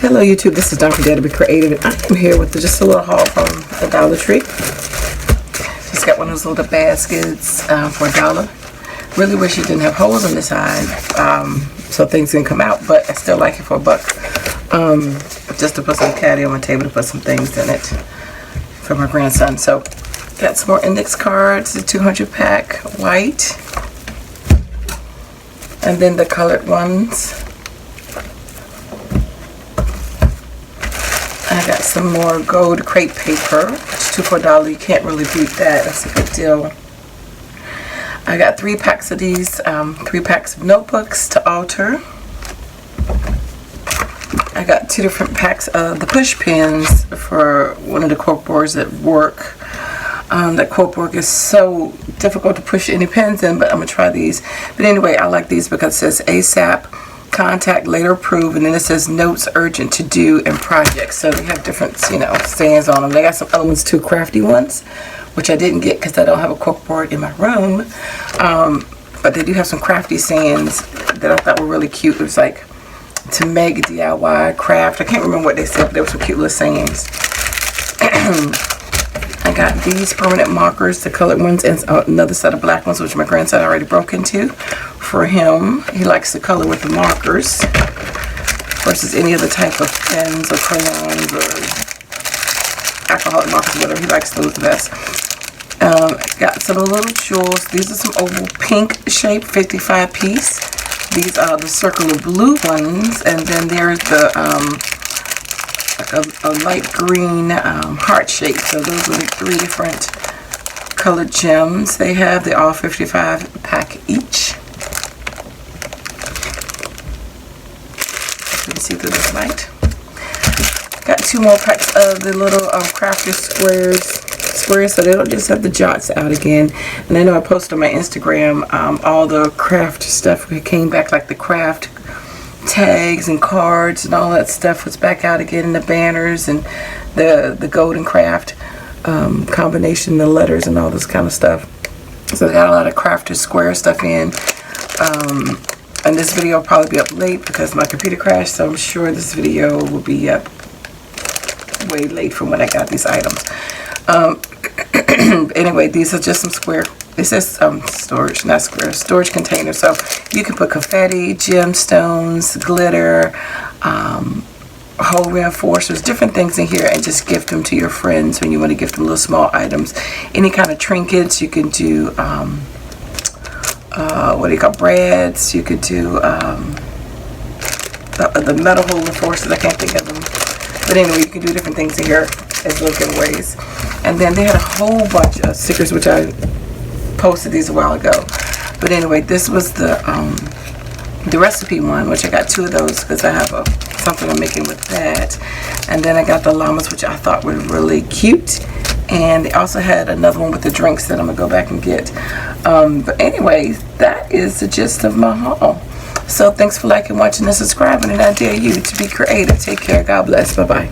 Hello YouTube, this is DaretoBeCreative, and I am here with just a little haul from the Dollar Tree. Just got one of those little baskets for $1. Really wish it didn't have holes on the side so things can come out, but I still like it for $1. Just to put some caddy on my table to put some things in it for my grandson. So got some more index cards, the 200 pack white, and then the colored ones. I got some more gold crepe paper, which 2 for $1. You can't really beat that. That's a good deal. I got 3 packs of these, 3 packs of notebooks to alter. I got 2 different packs of the push pins for one of the cork boards at work. That cork board is so difficult to push any pins in, but I'm going to try these. But anyway, I like these because it says ASAP. Contact later approved, and then it says notes urgent to do and projects. So they have different, sayings on them. They got some other ones too, crafty ones, which I didn't get because I don't have a cork board in my room. But they do have some crafty sayings that I thought were really cute. It was like to make DIY craft. I can't remember what they said, but there were some cute little sayings. I got these permanent markers, the colored ones, and another set of black ones, which my grandson already broke into for him. He likes to color with the markers versus any other type of pens or crayons or alcoholic markers, whatever. He likes those the best. Got some little jewels. These are some oval pink shape 55 piece. These are the circular blue ones, and then there's the a light green heart shape. So those are the 3 different colored gems they have. They're all 55 pack each. You can see through this light. Got 2 more packs of the little crafter squares, so they don't just have the jots out again. And I know I posted on my Instagram all the craft stuff. We came back, like the craft tags and cards and all that stuff was back out again, and the banners and the golden craft combination, the letters and all this kind of stuff. So they got a lot of crafter square stuff in. And this video will probably be up late because my computer crashed, so I'm sure this video will be up way late from when I got these items. Anyway, these are just some square. It says storage, not square, storage containers. So you can put confetti, gemstones, glitter, hole reinforcers, different things in here, and just gift them to your friends when you want to gift them little small items. Any kind of trinkets. You can do what do you call, brads. You could do the metal hole reinforcers. I can't think of them, but anyway, you can do different things in here as little giveaways. And then they had a whole bunch of stickers, which I posted these a while ago. But anyway, this was the recipe one, which I got 2 of those because I have something I'm making with that. And then I got the llamas, which I thought were really cute. And they also had another one with the drinks that I'm gonna go back and get. But anyway, that is the gist of my haul. So thanks for liking, watching, and subscribing, and I dare you to be creative. Take care. God bless. Bye bye.